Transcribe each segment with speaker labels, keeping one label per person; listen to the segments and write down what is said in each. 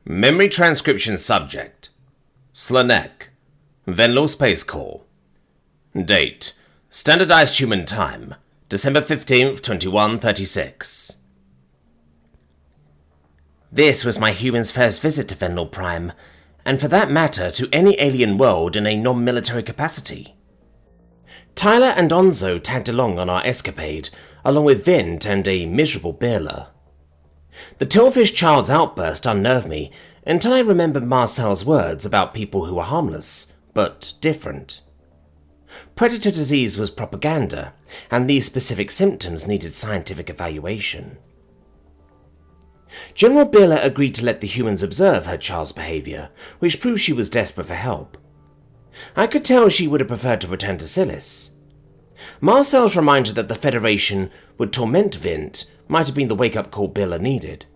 Speaker 1: Memory transcription subject. Slanek. Venlil Space Corps. Date. Standardized human time. December 15th, 2136. This was my human's first visit to Venlil Prime, and for that matter to any alien world in a non-military capacity. Tyler and Onso tagged along on our escapade, along with Vint and a miserable Birla. The Tillfish child's outburst unnerved me until I remembered Marcel's words about people who were harmless, but different. Predator disease was propaganda, and these specific symptoms needed scientific evaluation. General Birla agreed to let the humans observe her child's behavior, which proved she was desperate for help. I could tell she would have preferred to return to Silis. Marcel's reminder that the Federation would torment Vint might have been the wake-up call Birla needed.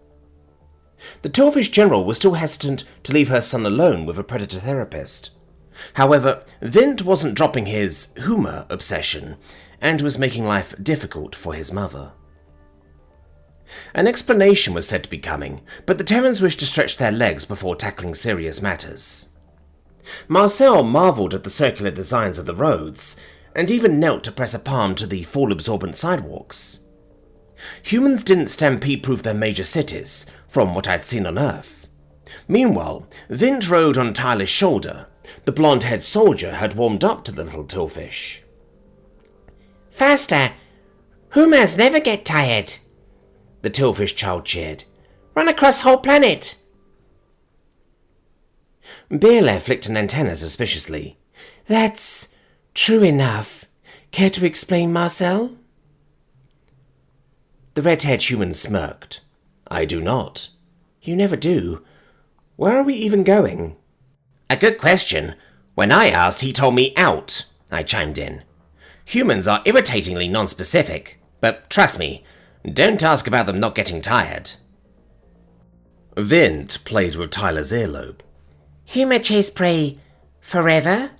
Speaker 1: The Tillfish General was still hesitant to leave her son alone with a predator therapist. However, Vint wasn't dropping his humor obsession, and was making life difficult for his mother. An explanation was said to be coming, but the Terrans wished to stretch their legs before tackling serious matters. Marcel marvelled at the circular designs of the roads, and even knelt to press a palm to the fall-absorbent sidewalks. Humans didn't stampede-proof their major cities, from what I'd seen on Earth. Meanwhile, Vint rode on Tyler's shoulder. The blonde-haired soldier had warmed up to the little Tillfish.
Speaker 2: "Faster! Humans never get tired," the Tillfish child cheered. "Run across whole planet!"
Speaker 1: Birla flicked an antenna suspiciously.
Speaker 2: "That's true enough. Care to explain, Marcel?"
Speaker 1: The red-haired human smirked. "I do not."
Speaker 2: "You never do.
Speaker 1: Where are we even going?"
Speaker 3: "A good question. When I asked, he told me out," I chimed in. "Humans are irritatingly non-specific, but trust me, don't ask about them not getting tired."
Speaker 1: Vint played with Tyler's earlobe.
Speaker 2: "Human chase prey forever?"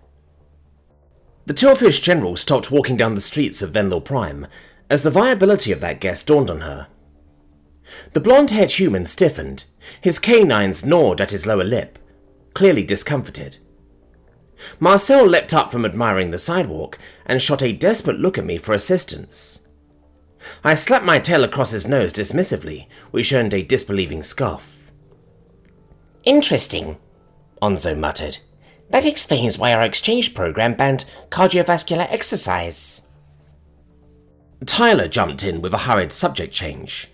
Speaker 1: The Tillfish General stopped walking down the streets of Venlil Prime as the viability of that guess dawned on her. The blonde-haired human stiffened. His canines gnawed at his lower lip, clearly discomfited. Marcel leapt up from admiring the sidewalk and shot a desperate look at me for assistance. I slapped my tail across his nose dismissively, which earned a disbelieving scoff.
Speaker 2: "Interesting," Onso muttered. "That explains why our exchange program banned cardiovascular exercise."
Speaker 1: Tyler jumped in with a hurried subject change.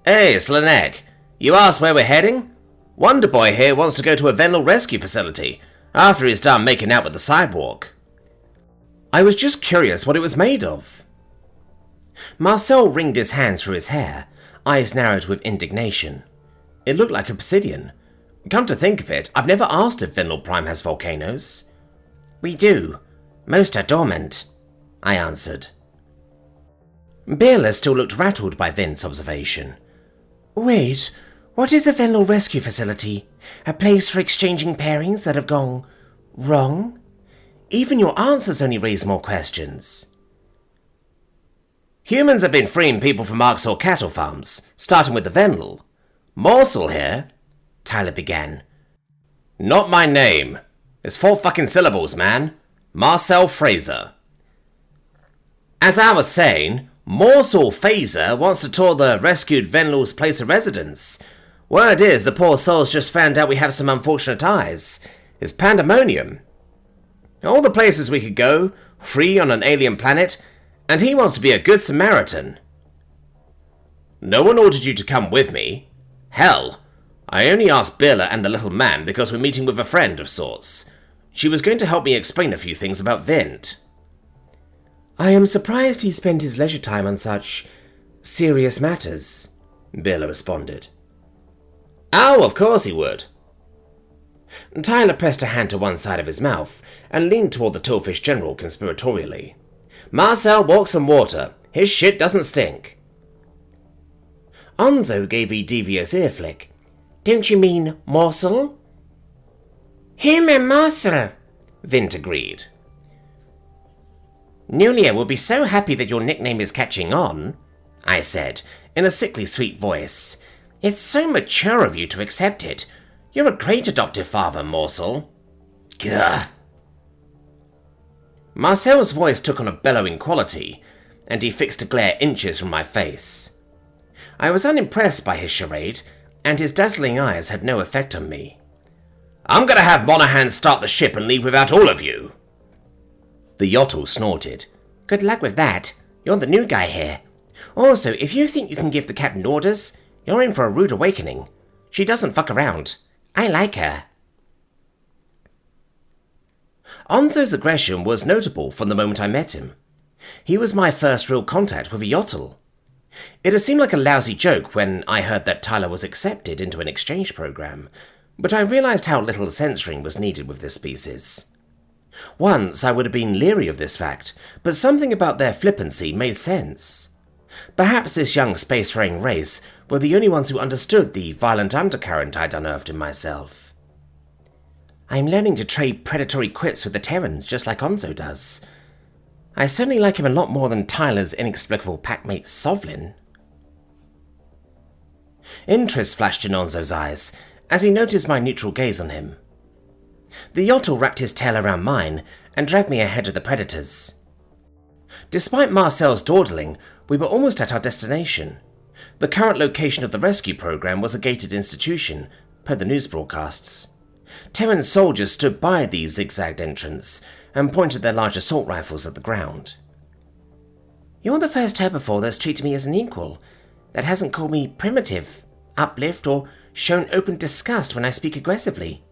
Speaker 3: "Hey, Slanek, you asked where we're heading? Wonder Boy here wants to go to a Venlil rescue facility after he's done making out with the sidewalk."
Speaker 1: I was just curious what it was made of. Marcel wringed his hands through his hair, eyes narrowed with indignation. It looked like obsidian. Come to think of it, I've never asked if Venlil Prime has volcanoes.
Speaker 2: "We do. Most are dormant," I answered.
Speaker 1: Birla still looked rattled by Vint's observation.
Speaker 2: "Wait, what is a Venlil rescue facility? A place for exchanging pairings that have gone wrong? Even your answers only raise more questions."
Speaker 3: "Humans have been freeing people from Arkansas cattle farms, starting with the Venlil. Morsel here," Tyler began. "Not my name. It's 4 fucking syllables, man. Marcel Fraser. As I was saying, Morsel Phaser wants to tour the rescued Venlil's place of residence. Word is the poor soul's just found out we have some unfortunate ties. It's pandemonium. All the places we could go, free on an alien planet, and he wants to be a good Samaritan. No one ordered you to come with me. Hell, I only asked Birla and the little man because we're meeting with a friend of sorts. She was going to help me explain a few things about Vint."
Speaker 2: "I am surprised he spent his leisure time on such serious matters,"
Speaker 1: Birla responded.
Speaker 3: "Oh, of course he would."
Speaker 1: Tyler pressed a hand to one side of his mouth and leaned toward the Tillfish General conspiratorially.
Speaker 3: "Marcel walks on water. His shit doesn't stink."
Speaker 2: Onso gave a devious ear flick. "Don't you mean morsel?" "Human morsel," Vint agreed.
Speaker 3: "Nulia will be so happy that your nickname is catching on," I said, in a sickly sweet voice. "It's so mature of you to accept it. You're a great adoptive father, Morsel. Gah. Marcel's voice took on a bellowing quality, and he fixed a glare inches from my face. I was unimpressed by his charade, and his dazzling eyes had no effect on me. I'm gonna have Monaghan start the ship and leave without all of you. The Yotl snorted.
Speaker 2: Good luck with that. You're the new guy here. Also, if you think you can give the captain orders, you're in for a rude awakening. She doesn't fuck around. I like her.
Speaker 3: Onso's aggression was notable from the moment I met him. He was my first real contact with a Yotl. It had seemed like a lousy joke when I heard that Tyler was accepted into an exchange program, but I realized how little censoring was needed with this species. Once I would have been leery of this fact, but something about their flippancy made sense. Perhaps this young spacefaring race were the only ones who understood the violent undercurrent I'd unearthed in myself.
Speaker 2: I'm learning to trade predatory quips with the Terrans just like Onso does. I certainly like him a lot more than Tyler's inexplicable packmate Sovlin.
Speaker 3: Interest flashed in Onso's eyes as he noticed my neutral gaze on him. The Yotl wrapped his tail around mine and dragged me ahead of the predators. Despite Marcel's dawdling, we were almost at our destination. The current location of the rescue program was a gated institution, per the news broadcasts. Terran soldiers stood by the zigzagged entrance and pointed their large assault rifles at the ground.
Speaker 2: You're the first herbivore that's treated me as an equal, that hasn't called me primitive, uplift, or shown open disgust when I speak aggressively,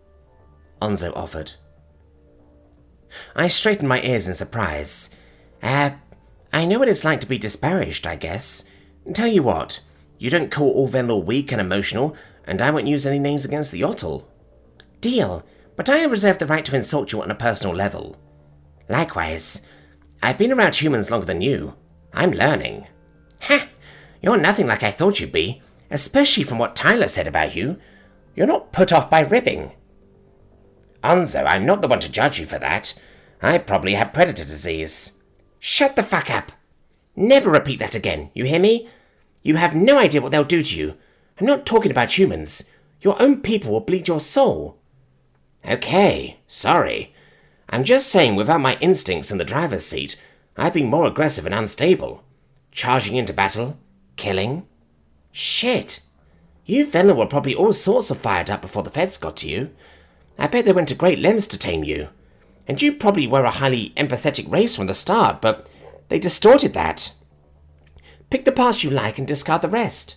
Speaker 2: Onso offered.
Speaker 3: I straightened my ears in surprise.
Speaker 2: I know what it's like to be disparaged, I guess.
Speaker 3: Tell you what, you don't call all Venlil weak and emotional, and I won't use any names against the Yotl.
Speaker 2: Deal, but I reserve the right to insult you on a personal level.
Speaker 3: Likewise. I've been around humans longer than you. I'm learning.
Speaker 2: Ha! You're nothing like I thought you'd be, especially from what Tyler said about you.
Speaker 3: You're not put off by ribbing. Onso, I'm not the one to judge you for that. I probably have predator disease.
Speaker 2: Shut the fuck up. Never repeat that again, you hear me? You have no idea what they'll do to you. I'm not talking about humans. Your own people will bleed your soul.
Speaker 3: Okay, sorry. I'm just saying without my instincts in the driver's seat, I've been more aggressive and unstable. Charging into battle, killing.
Speaker 2: Shit. You Venlil were probably all sorts of fired up before the feds got to you. I bet they went to great lengths to tame you. And you probably were a highly empathetic race from the start, but they distorted that. Pick the parts you like and discard the rest.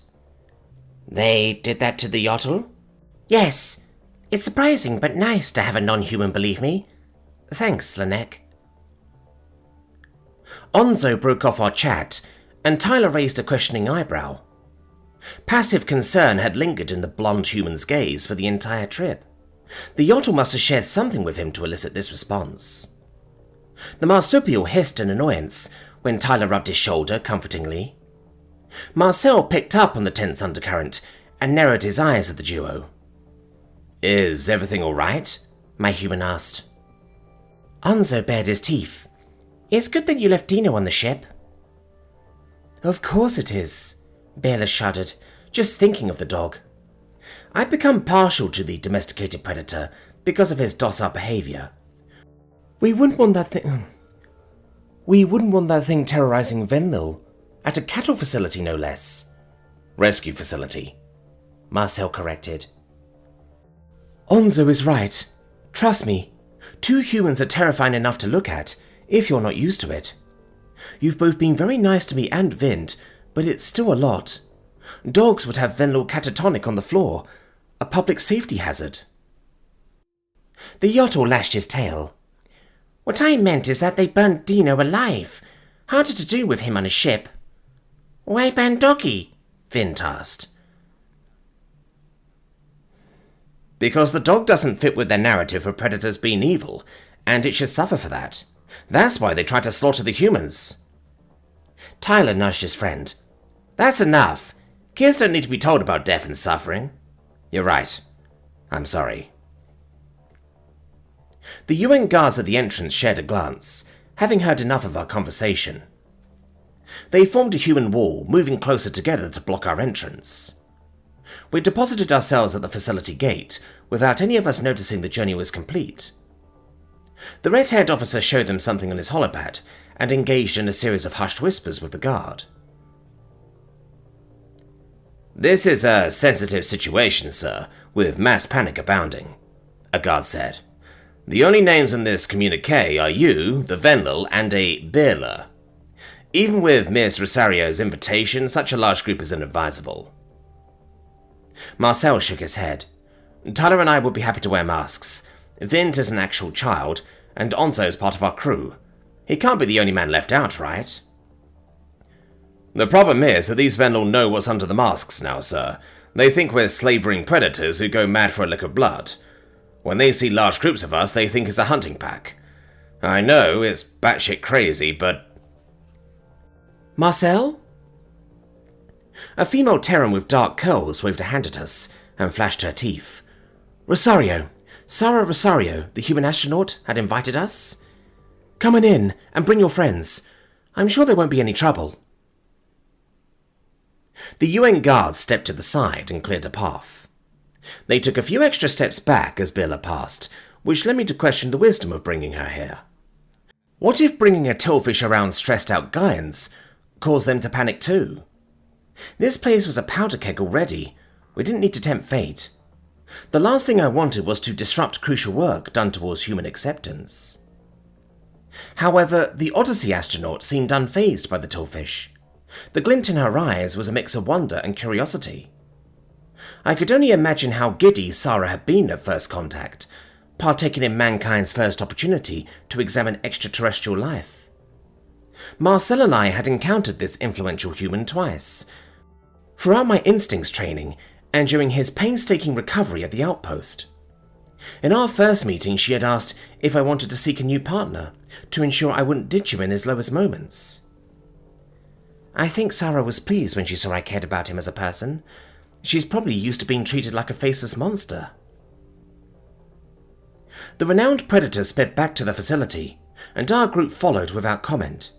Speaker 3: They did that to the Yotl?
Speaker 2: Yes. It's surprising but nice to have a non-human believe me. Thanks, Slanek.
Speaker 3: Onso broke off our chat, and Tyler raised a questioning eyebrow. Passive concern had lingered in the blonde human's gaze for the entire trip. The Yotl must have shared something with him to elicit this response. The marsupial hissed in annoyance when Tyler rubbed his shoulder comfortingly. Marcel picked up on the tense undercurrent and narrowed his eyes at the duo. Is everything all right? My human asked.
Speaker 2: Onso bared his teeth. It's good that you left Dino on the ship.
Speaker 3: Of course it is, Bela shuddered, just thinking of the dog. I'd become partial to the domesticated predator because of his docile behavior. We wouldn't want that thing terrorizing Venlil, at a cattle facility no less. Rescue facility, Marcel corrected. Onso is right. Trust me, 2 humans are terrifying enough to look at, if you're not used to it. You've both been very nice to me and Vint, but it's still a lot. Dogs would have Venlil catatonic on the floor, a public safety hazard.
Speaker 2: The Yotl lashed his tail. What I meant is that they burned Dino alive. Harder to do with him on a ship. Why ban doggy?
Speaker 3: Vint asked. Because the dog doesn't fit with their narrative of predators being evil, and it should suffer for that. That's why they try to slaughter the humans. Tyler nudged his friend. That's enough. Kids don't need to be told about death and suffering. You're right. I'm sorry. The UN guards at the entrance shared a glance, having heard enough of our conversation. They formed a human wall, moving closer together to block our entrance.
Speaker 1: We deposited ourselves at the facility gate, without any of us noticing the journey was complete. The red-haired officer showed them something on his holopad, and engaged in a series of hushed whispers with the guard.
Speaker 3: "This is a sensitive situation, sir, with mass panic abounding," a guard said. "The only names in this communique are you, the Venlil, and a bearer. Even with Miss Rosario's invitation, such a large group is inadvisable."
Speaker 1: Marcel shook his head. "Tyler and I would be happy to wear masks. Vint is an actual child, and Onso is part of our crew. He can't be the only man left out, right?"
Speaker 3: "The problem is that these Venlil know what's under the masks now, sir. They think we're slavering predators who go mad for a lick of blood. When they see large groups of us, they think it's a hunting pack. I know, it's batshit crazy, but..."
Speaker 1: "Marcel?" A female Terran with dark curls waved a hand at us and flashed her teeth. "Rosario. Sarah Rosario, the human astronaut, had invited us. Come on in and bring your friends. I'm sure there won't be any trouble." The UN guards stepped to the side and cleared a path. They took a few extra steps back as Billa passed, which led me to question the wisdom of bringing her here. What if bringing a tillfish around stressed-out Gaians caused them to panic too? This place was a powder keg already. We didn't need to tempt fate. The last thing I wanted was to disrupt crucial work done towards human acceptance. However, the Odyssey astronaut seemed unfazed by the tillfish. The glint in her eyes was a mix of wonder and curiosity. I could only imagine how giddy Sarah had been at first contact, partaking in mankind's first opportunity to examine extraterrestrial life. Marcel and I had encountered this influential human twice. Throughout my instincts training, and during his painstaking recovery at the outpost. In our first meeting, she had asked if I wanted to seek a new partner, to ensure I wouldn't ditch him in his lowest moments. I think Sarah was pleased when she saw I cared about him as a person. She's probably used to being treated like a faceless monster. The renowned predator sped back to the facility, and our group followed without comment.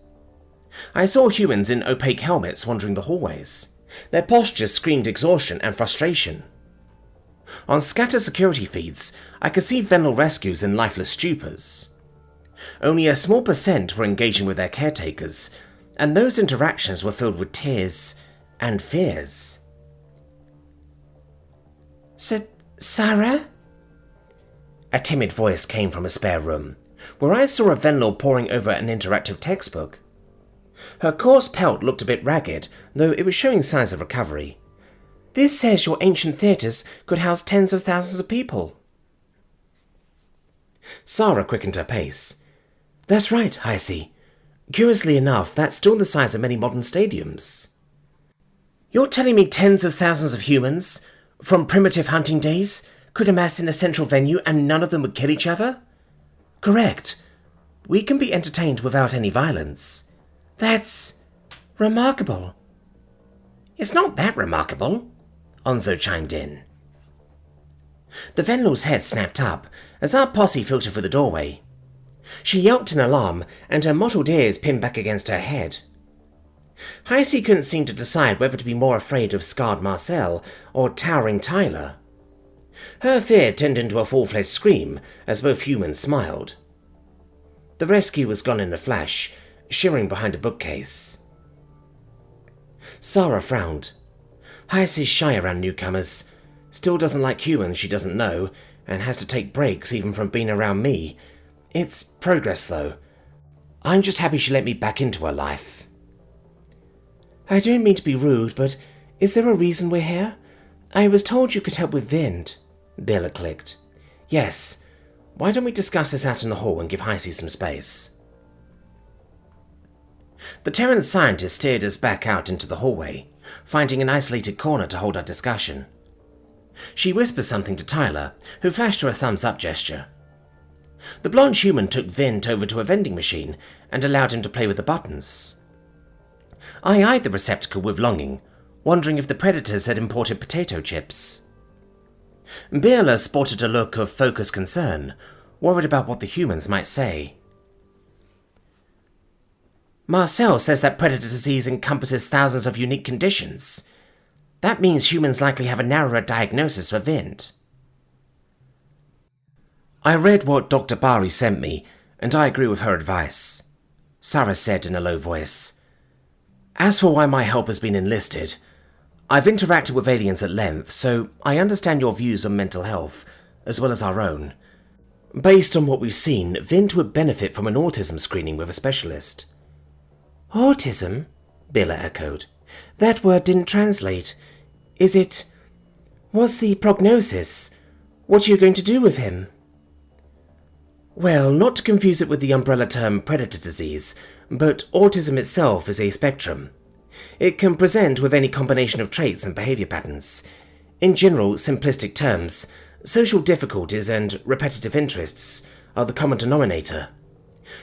Speaker 1: I saw humans in opaque helmets wandering the hallways. Their postures screamed exhaustion and frustration. On scattered security feeds, I could see Venlil rescues in lifeless stupors. Only a small percent were engaging with their caretakers, and those interactions were filled with tears and fears. Sarah? A timid voice came from a spare room, where I saw a Venlil poring over an interactive textbook. Her coarse pelt looked a bit ragged, though it was showing signs of recovery. "This says your ancient theatres could house tens of thousands of people." Sarah quickened her pace. "That's right, Heisey. Curiously enough, that's still the size of many modern stadiums." "You're telling me tens of thousands of humans, from primitive hunting days, could amass in a central venue and none of them would kill each other?" "Correct. We can be entertained without any violence." "That's remarkable." "It's not that remarkable," Onso chimed in. The Venlil's head snapped up as our posse filtered through the doorway. She yelped in alarm, and her mottled ears pinned back against her head. Heisey couldn't seem to decide whether to be more afraid of scarred Marcel or towering Tyler. Her fear turned into a full-fledged scream as both humans smiled. The rescue was gone in a flash, shimmering behind a bookcase. Sarah frowned. Heisey's shy around newcomers, still doesn't like humans she doesn't know, and has to take breaks even from being around me. It's progress, though. I'm just happy she let me back into her life. "I don't mean to be rude, but is there a reason we're here? I was told you could help with Vint," Billa clicked. "Yes. Why don't we discuss this out in the hall and give Heisey some space?" The Terran scientist steered us back out into the hallway, finding an isolated corner to hold our discussion. She whispered something to Tyler, who flashed her a thumbs-up gesture. The blonde human took Vint over to a vending machine and allowed him to play with the buttons. I eyed the receptacle with longing, wondering if the predators had imported potato chips. Birla sported a look of focused concern, worried about what the humans might say. "Marcel says that predator disease encompasses thousands of unique conditions.
Speaker 2: That means humans likely have a narrower diagnosis for Virnt.
Speaker 1: I read what Dr. Bari sent me, and I agree with her advice. Sarah said in a low voice. As for why my help has been enlisted, I've interacted with aliens at length, so I understand your views on mental health, as well as our own. Based on what we've seen, Virnt would benefit from an autism screening with a specialist.
Speaker 2: Autism? Billa echoed. That word didn't translate. Is it... What's the prognosis? What are you going to do with him?
Speaker 1: Well, not to confuse it with the umbrella term predator disease, but autism itself is a spectrum. It can present with any combination of traits and behavior patterns. In general, simplistic terms, social difficulties and repetitive interests are the common denominator.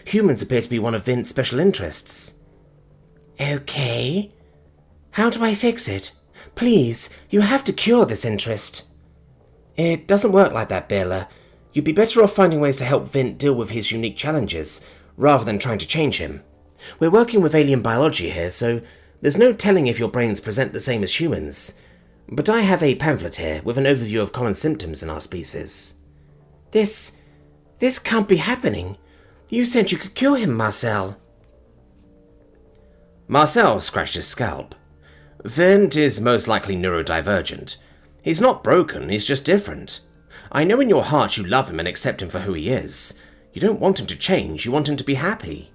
Speaker 1: Humans appear to be one of Virnt's special interests.
Speaker 2: Okay. How do I fix it? Please, you have to cure this interest.
Speaker 1: It doesn't work like that, Bela. You'd be better off finding ways to help Virnt deal with his unique challenges, rather than trying to change him. We're working with alien biology here, so there's no telling if your brains present the same as humans. But I have a pamphlet here with an overview of common symptoms in our species.
Speaker 2: This can't be happening. You said you could cure him, Marcel.
Speaker 1: Marcel scratched his scalp. Virnt is most likely neurodivergent. He's not broken, he's just different. I know in your heart you love him and accept him for who he is. You don't want him to change, you want him to be happy.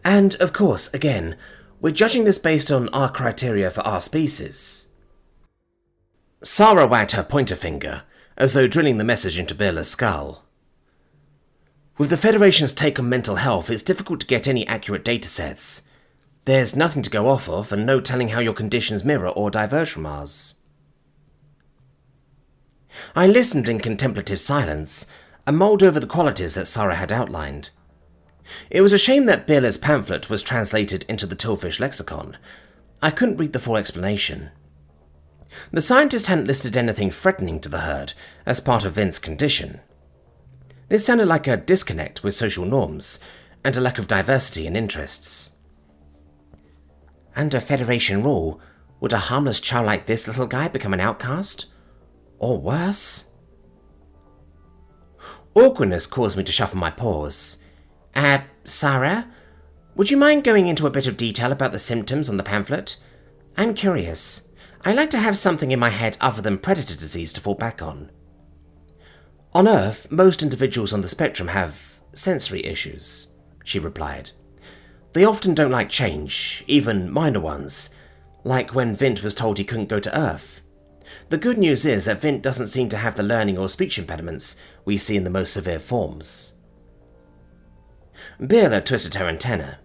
Speaker 1: And, of course, again, we're judging this based on our criteria for our species. Sarah wagged her pointer finger, as though drilling the message into Bela's skull. With the Federation's take on mental health, it's difficult to get any accurate data sets. There's nothing to go off of, and no telling how your conditions mirror or diverge from ours. I listened in contemplative silence, and mulled over the qualities that Sarah had outlined. It was a shame that Bela's pamphlet was translated into the Tillfish lexicon. I couldn't read the full explanation. The scientist hadn't listed anything threatening to the herd as part of Virnt's condition. This sounded like a disconnect with social norms, and a lack of diversity in interests.
Speaker 2: Under Federation rule, would a harmless child like this little guy become an outcast? Or worse?
Speaker 1: Awkwardness caused me to shuffle my paws.
Speaker 2: Sarah? Would you mind going into a bit of detail about the symptoms on the pamphlet? I'm curious. I like to have something in my head other than predator disease to fall back on.
Speaker 1: On Earth, most individuals on the spectrum have sensory issues, she replied. They often don't like change, even minor ones, like when Virnt was told he couldn't go to Earth. The good news is that Virnt doesn't seem to have the learning or speech impediments we see in the most severe forms.
Speaker 2: Bela twisted her antenna.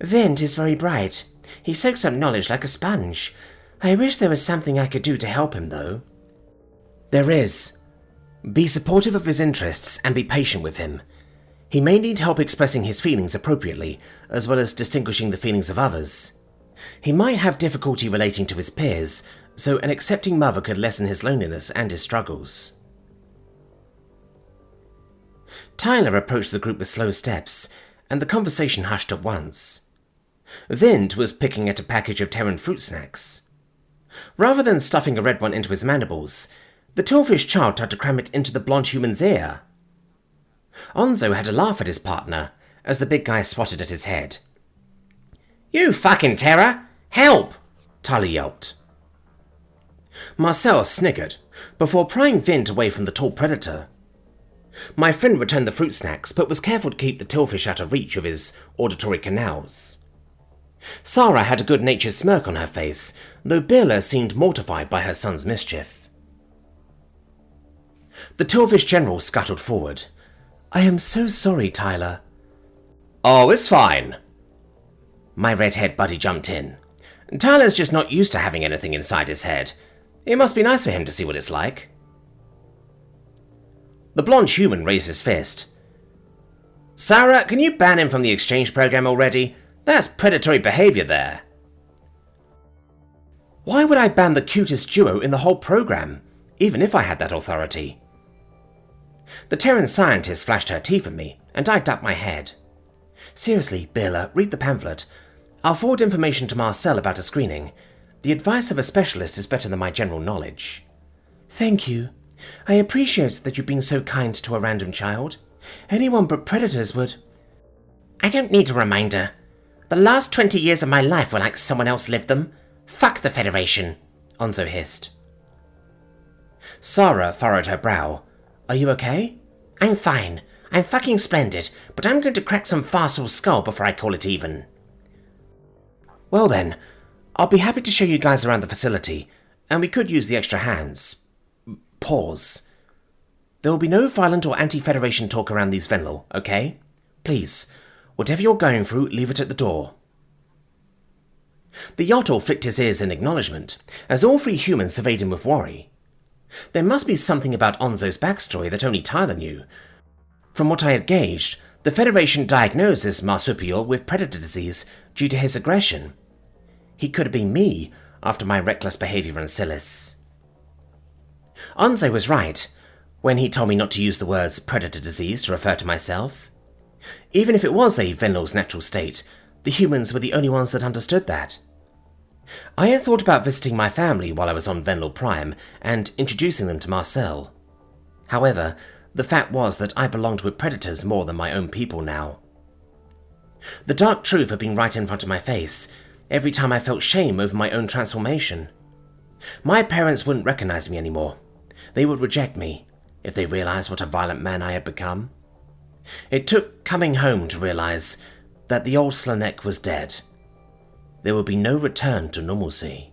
Speaker 2: Virnt is very bright. He soaks up knowledge like a sponge. I wish there was something I could do to help him, though.
Speaker 1: There is. Be supportive of his interests and be patient with him. He may need help expressing his feelings appropriately, as well as distinguishing the feelings of others. He might have difficulty relating to his peers, so an accepting mother could lessen his loneliness and his struggles. Tyler approached the group with slow steps, and the conversation hushed at once. Virnt was picking at a package of Terran fruit snacks. Rather than stuffing a red one into his mandibles, the Tillfish child tried to cram it into the blonde human's ear. Onso had a laugh at his partner, as the big guy swatted at his head.
Speaker 2: "You fucking terror! Help!"
Speaker 1: Tyler yelped. Marcel snickered, before prying Virnt away from the tall predator. My friend returned the fruit snacks, but was careful to keep the Tillfish out of reach of his auditory canals. Sarah had a good-natured smirk on her face, though Bela seemed mortified by her son's mischief. The Tillfish general scuttled forward. "I am so sorry, Tyler."
Speaker 3: "Oh, it's fine."
Speaker 1: My red-haired buddy jumped in.
Speaker 3: "Tyler's just not used to having anything inside his head. It must be nice for him to see what it's like." The blonde human raised his fist. "Sarah, can you ban him from the exchange program already? That's predatory behavior there."
Speaker 1: "Why would I ban the cutest duo in the whole program, even if I had that authority?" The Terran scientist flashed her teeth at me, and I ducked my head. "Seriously, Bela, read the pamphlet. I'll forward information to Marcel about a screening. The advice of a specialist is better than my general knowledge.
Speaker 2: Thank you. I appreciate that you've been so kind to a random child. Anyone but predators would.
Speaker 3: I don't need a reminder. The last 20 years of my life were like someone else lived them. Fuck the Federation,
Speaker 1: Onso hissed. Sarah furrowed her brow. Are you okay?
Speaker 3: I'm fine. I'm fucking splendid, but I'm going to crack some Farsel's skull before I call it even.
Speaker 1: Well then, I'll be happy to show you guys around the facility, and we could use the extra hands. Pause. There will be no violent or anti-Federation talk around these Venlil, okay? Please, whatever you're going through, leave it at the door. The Yotl flicked his ears in acknowledgement, as all three humans surveyed him with worry. There must be something about Onso's backstory that only Tyler knew. From what I had gauged, the Federation diagnosed this marsupial with predator disease due to his aggression. He could have been me after my reckless behavior in Silis. Onso was right when he told me not to use the words predator disease to refer to myself. Even if it was a Venlil's natural state, the humans were the only ones that understood that. I had thought about visiting my family while I was on Venlil Prime and introducing them to Marcel. However, the fact was that I belonged with predators more than my own people now. The dark truth had been right in front of my face every time I felt shame over my own transformation. My parents wouldn't recognize me anymore. They would reject me if they realized what a violent man I had become. It took coming home to realize that the old Slanek was dead. There would be no return to normalcy.